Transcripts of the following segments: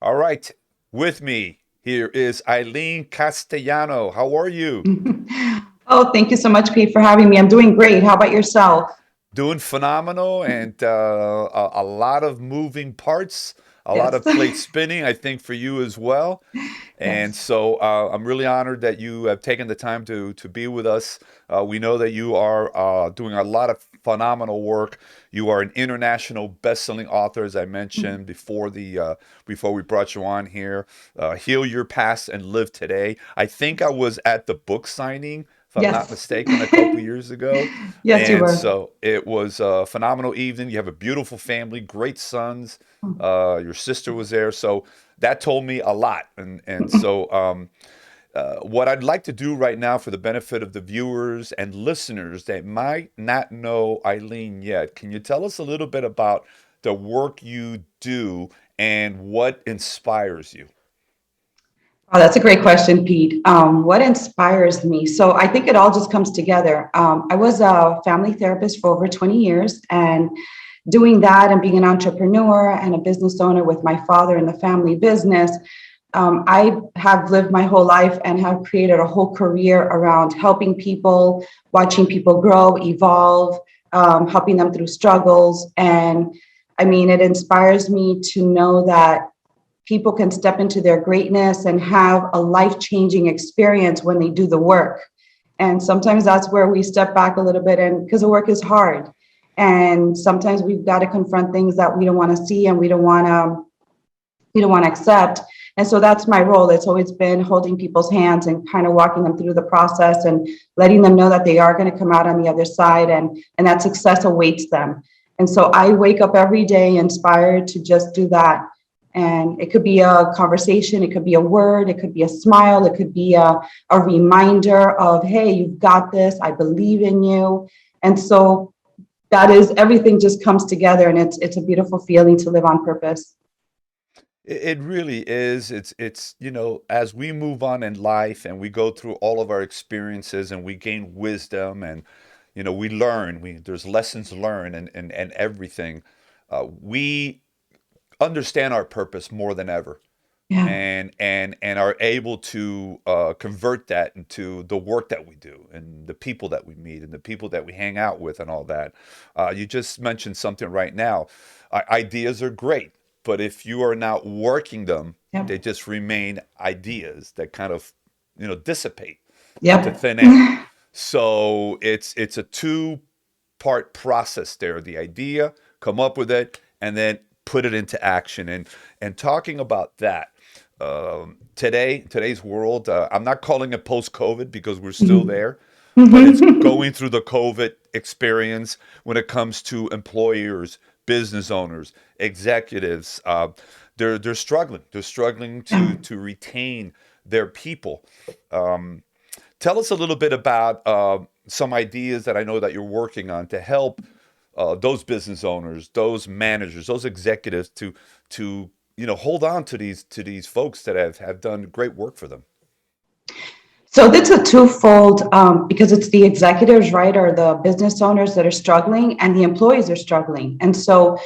All right. With me here is Eileen Castellano. How are you? Oh, thank you so much, Pete, for having me. I'm doing great. How about yourself? Doing phenomenal and a lot of moving parts, a lot Yes. of plates spinning, I think, for you as well. And Yes. so I'm really honored that you have taken the time to be with us. We know that you are doing a lot of phenomenal work. You are an international best-selling author, as I mentioned before we brought you on here. Heal Your Past and Live Today. I think I was at the book signing, if I'm not Yes. mistaken, a couple years ago. Yes, you And were. so it was a phenomenal evening. You have a beautiful family, great sons. Your sister was there. So that told me a lot. What I'd like to do right now for the benefit of the viewers and listeners that might not know Eileen yet, can you tell us a little bit about the work you do and what inspires you? Oh, that's a great question, Pete. What inspires me? So I think it all just comes together. I was a family therapist for over 20 years, and doing that and being an entrepreneur and a business owner with my father in the family business, I have lived my whole life and have created a whole career around helping people, watching people grow, evolve, helping them through struggles. And I mean, it inspires me to know that people can step into their greatness and have a life-changing experience when they do the work. And sometimes that's where we step back a little bit, and because the work is hard. And sometimes we've got to confront things that we don't want to see and we don't want to accept. And so that's my role. It's always been holding people's hands and kind of walking them through the process and letting them know that they are going to come out on the other side, and that success awaits them. And so I wake up every day inspired to just do that. And it could be a conversation, it could be a word, it could be a smile, it could be a reminder of, hey, you've got this, I believe in you. And so that is, everything just comes together, and it's a beautiful feeling to live on purpose. It really is. As we move on in life and we go through all of our experiences and we gain wisdom and, we learn, there's lessons learned and everything. We understand our purpose more than ever Yeah. and are able to convert that into the work that we do and the people that we meet and the people that we hang out with and all that. You just mentioned something right now. Ideas are great, but if you are not working them, they Yep. just remain ideas that kind of dissipate into Yep. thin air. So it's a two-part process there. The idea, come up with it, and then put it into action. And talking about that, today's world, I'm not calling it post-COVID because we're still Mhm. there, but it's going through the COVID experience when it comes to employers, business owners, executives. They're struggling. They're struggling Yeah. to retain their people. Um, Tell us a little bit about some ideas that I know that you're working on to help those business owners, those managers, those executives to hold on to these folks that have done great work for them. So that's a twofold, because it's the executives, right, or the business owners that are struggling, and the employees are struggling. And so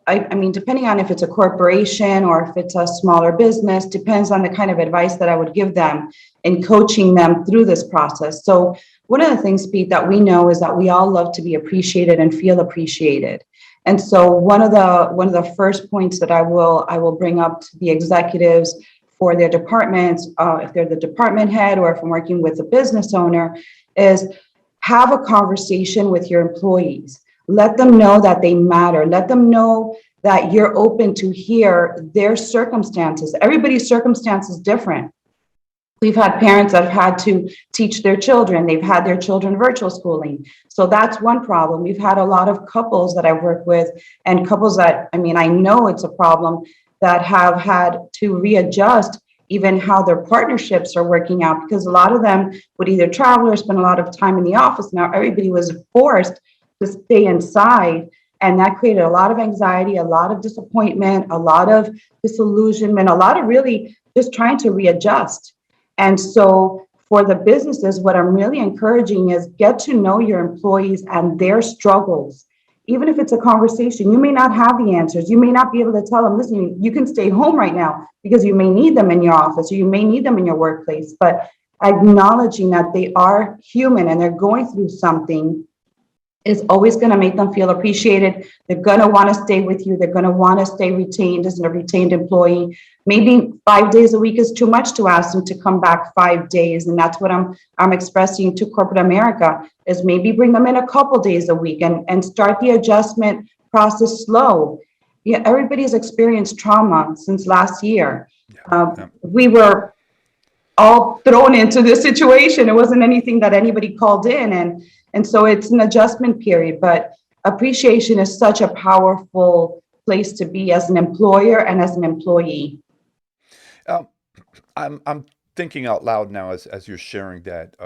I mean, depending on if it's a corporation or if it's a smaller business, depends on the kind of advice that I would give them in coaching them through this process. So one of the things, Pete, that we know is that we all love to be appreciated and feel appreciated. And so one of the first points that I will bring up to the executives for their departments, if they're the department head or if I'm working with a business owner, is have a conversation with your employees. Let them know that they matter. Let them know that you're open to hear their circumstances. Everybody's circumstance is different. We've had parents that have had to teach their children. They've had their children virtual schooling. So that's one problem. We've had a lot of couples that I've worked with, and couples that, I mean, I know it's a problem, that have had to readjust even how their partnerships are working out, because a lot of them would either travel or spend a lot of time in the office. Now everybody was forced to stay inside. And that created a lot of anxiety, a lot of disappointment, a lot of disillusionment, a lot of really just trying to readjust. And so for the businesses, what I'm really encouraging is get to know your employees and their struggles. even if it's a conversation, you may not have the answers. You may not be able to tell them, listen, you can stay home right now because you may need them in your office or you may need them in your workplace. But acknowledging that they are human and they're going through something is always going to make them feel appreciated. They're going to want to stay with you. They're going to want to stay retained as a retained employee. Maybe 5 days a week is too much to ask them to come back 5 days. And that's what I'm expressing to corporate America is maybe bring them in a couple days a week and start the adjustment process slow. Yeah, everybody's experienced trauma since last year. Yeah. Yeah. We were all thrown into this situation. It wasn't anything that anybody called in. And so it's an adjustment period, but appreciation is such a powerful place to be as an employer and as an employee. Um, I'm thinking out loud now as you're sharing that.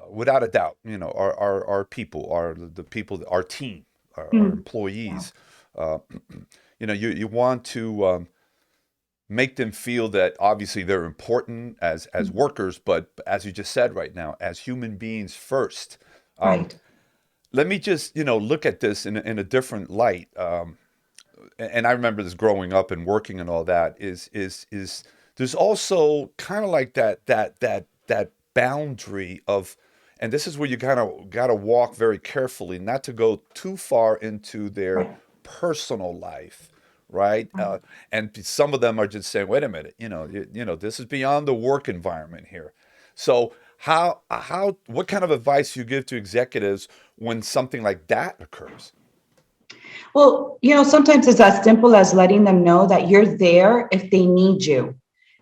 Without a doubt, our people, the people, our team, our Mm, yeah, employees. Uh, you want to make them feel that obviously they're important as mm, workers, but as you just said right now, as human beings first. Um, right, Let me just look at this in a different light. And I remember this growing up and working and all that is there's also kind of like that boundary of, and this is where you kind of got to walk very carefully, not to go too far into their right, personal life, right? right. And some of them are just saying, wait a minute, this is beyond the work environment here. So what kind of advice do you give to executives when something like that occurs? Well, sometimes it's as simple as letting them know that you're there if they need you.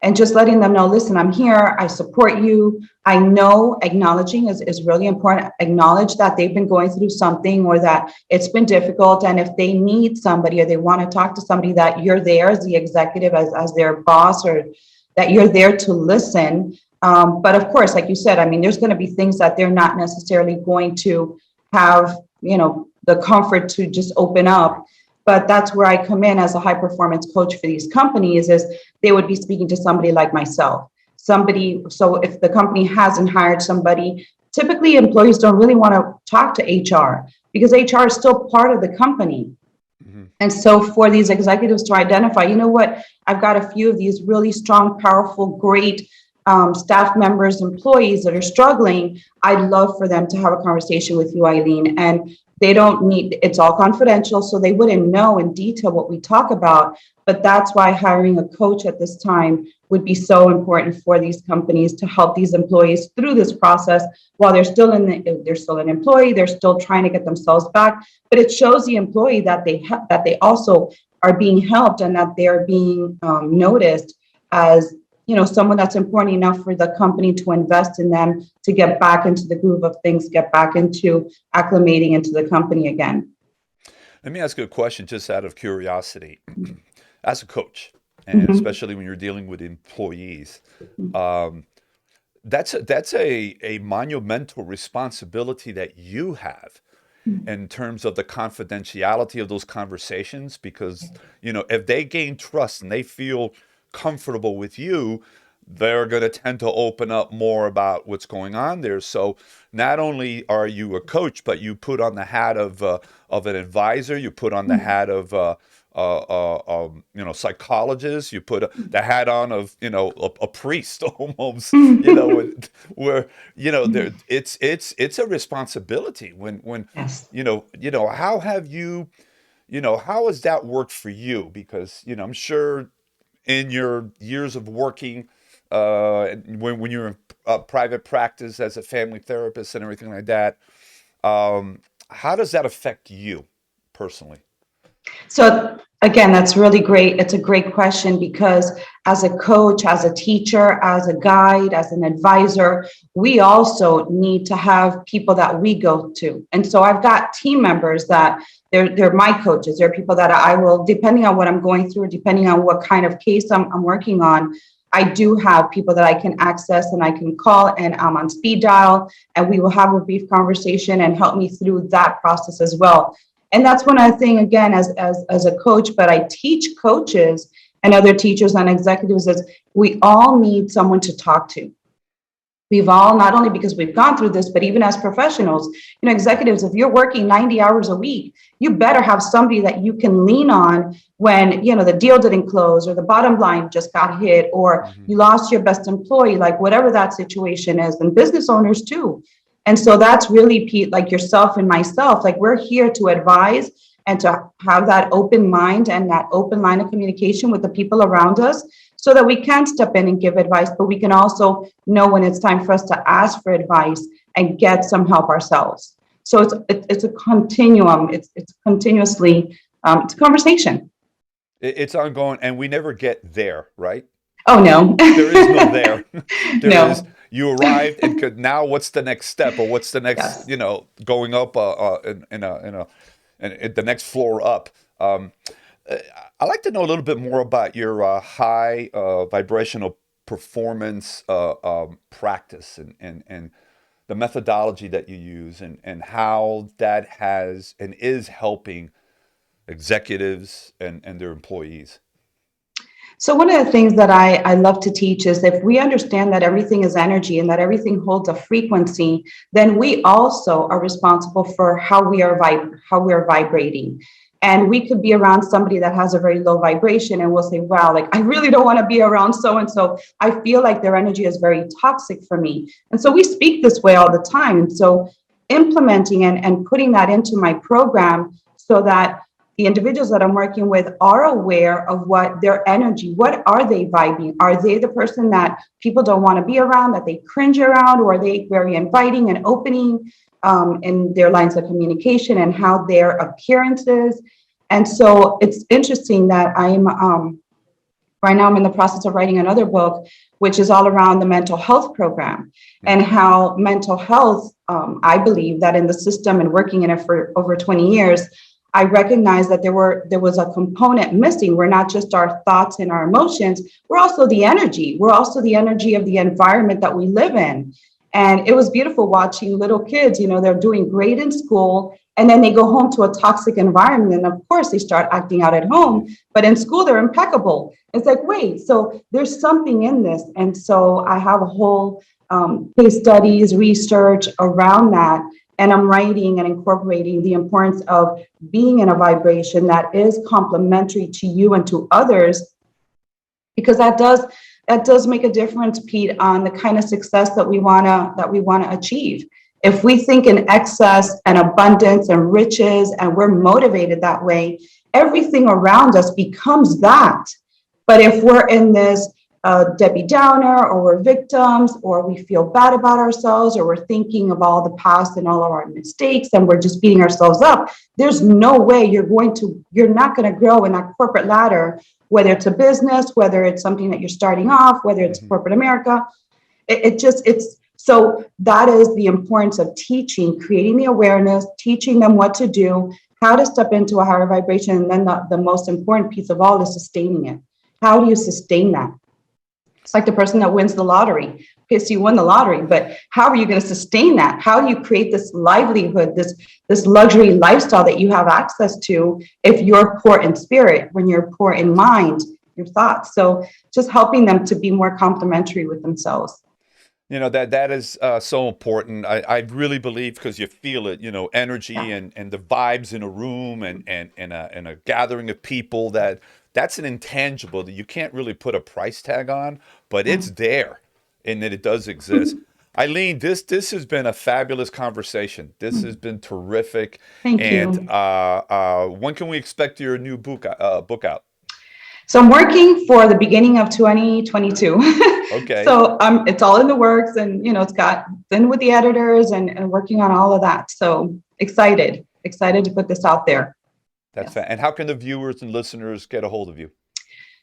And just letting them know, listen, I'm here, I support you. I know acknowledging is really important. Acknowledge that they've been going through something or that it's been difficult. And if they need somebody or they want to talk to somebody, that you're there as the executive, as their boss, or that you're there to listen. But of course, like you said, I mean, there's going to be things that they're not necessarily going to have, the comfort to just open up. But that's where I come in as a high performance coach for these companies is they would be speaking to somebody like myself. So if the company hasn't hired somebody, typically employees don't really want to talk to HR because HR is still part of the company. Hmm. And so for these executives to identify, you know what, I've got a few of these really strong, powerful, great staff members, employees that are struggling. I'd love for them to have a conversation with you, Eileen. And they don't need, it's all confidential, so they wouldn't know in detail what we talk about. But that's why hiring a coach at this time would be so important for these companies to help these employees through this process while they're still an employee, they're still trying to get themselves back. But it shows the employee that they also are being helped and that they're being noticed as someone that's important enough for the company to invest in them to get back into the groove of things, get back into acclimating into the company again. Let me ask you a question just out of curiosity. As a coach, and Mhm. especially when you're dealing with employees, um, that's a monumental responsibility that you have in terms of the confidentiality of those conversations because if they gain trust and they feel comfortable with you, they're going to tend to open up more about what's going on there. So not only are you a coach, but you put on the hat of an advisor, you put on the hat of psychologist, you put the hat on of a priest almost, where there it's a responsibility when Yes. how have you how has that worked for you? Because I'm sure in your years of working, when you're in private practice as a family therapist and everything like that, how does that affect you personally? So again, that's really great. It's a great question because as a coach, as a teacher, as a guide, as an advisor, we also need to have people that we go to. And so I've got team members that they're my coaches. They're people that I will, depending on what I'm going through, depending on what kind of case I'm working on, I do have people that I can access and I can call and I'm on speed dial and we will have a brief conversation and help me through that process as well. And that's one other thing, again, as a coach, but I teach coaches and other teachers and executives is we all need someone to talk to. We've all, not only because we've gone through this, but even as professionals, executives, if you're working 90 hours a week, you better have somebody that you can lean on when, the deal didn't close or the bottom line just got hit or Hmm. you lost your best employee, like whatever that situation is, and business owners too. And so that's really, Pete, like yourself and myself, like we're here to advise and to have that open mind and that open line of communication with the people around us so that we can step in and give advice, but we can also know when it's time for us to ask for advice and get some help ourselves. So it's a continuum. It's continuously it's a conversation. It's ongoing, and we never get there, right? Oh no, There is no there. There is, no, you arrived, and could now what's the next step, or what's the next, yes. going up in the next floor up. Uh, I'd like to know a little bit more about your high vibrational performance practice, and the methodology that you use, and how that has and is helping executives and their employees. So one of the things that I love to teach is if we understand that everything is energy and that everything holds a frequency, then we also are responsible for how we are vibrating. And we could be around somebody that has a very low vibration and we'll say, wow, like I really don't want to be around so and so. I feel like their energy is very toxic for me. And so we speak this way all the time. And so implementing and putting that into my program so that the individuals that I'm working with are aware of what their energy, what are they vibing? Are they the person that people don't want to be around, that they cringe around, or are they very inviting and opening in their lines of communication and how their appearance is? And so it's interesting that right now I'm in the process of writing another book, which is all around the mental health program and Mm-hmm. how mental health, I believe that in the system and working in it for over 20 years, I recognized that there was a component missing. We're not just our thoughts and our emotions, we're also the energy. We're also the energy of the environment that we live in. And it was beautiful watching little kids, they're doing great in school and then they go home to a toxic environment. And of course, they start acting out at home, but in school, they're impeccable. It's like, wait, so there's something in this. And so I have a whole case studies, research around that. And I'm writing and incorporating the importance of being in a vibration that is complementary to you and to others, because that does make a difference, Pete, on the kind of success that we wanna achieve. If we think in excess and abundance and riches and we're motivated that way, everything around us becomes that. But if we're in this Debbie Downer, or we're victims, or we feel bad about ourselves, or we're thinking of all the past and all of our mistakes, and we're just beating ourselves up, there's no way you're not going to grow in that corporate ladder, whether it's a business, whether it's something that you're starting off, whether it's Mm-hmm. corporate America. It's so that is the importance of teaching, creating the awareness, teaching them what to do, how to step into a higher vibration. And then the most important piece of all is sustaining it. How do you sustain that? It's like the person that wins the lottery. Okay, so you won the lottery, but how are you going to sustain that? How do you create this livelihood, this luxury lifestyle that you have access to if you're poor in spirit, when you're poor in mind, your thoughts? So just helping them to be more complimentary with themselves. That is so important. I really believe, because you feel it, energy Yeah. and the vibes in a room, and a gathering of people, that's an intangible that you can't really put a price tag on, but it's Mm. there, and that it does exist. Eileen, this has been a fabulous conversation. This has been terrific. Thank And you. when can we expect your new book out? So I'm working for the beginning of 2022. Okay. So it's all in the works, and it's got been with the editors and working on all of that. So excited to put this out there. Yes. And how can the viewers and listeners get a hold of you?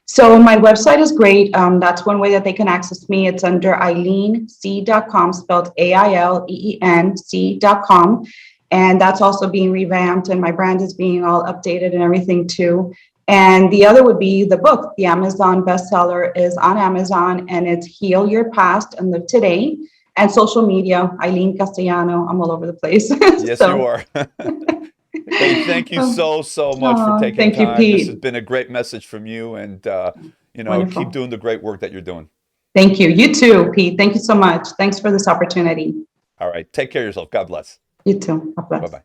So my website is great. That's one way that they can access me. It's under eileenc.com, spelled AILEENC.com. And that's also being revamped, and my brand is being all updated and everything too. And the other would be the book. The Amazon bestseller is on Amazon, and it's Heal Your Past and Live Today. And social media, Eileen Castellano. I'm all over the place. Yes, you So, are. Hey, thank you so much for oh, taking thank you, time. This has Pete. been a great message from you, and keep Wonderful. doing the great work that you're doing. Thank you. You too, Pete. Thank you so much. Thanks for this opportunity. All right, take care of yourself. God bless. You too. God Bye bless. bye.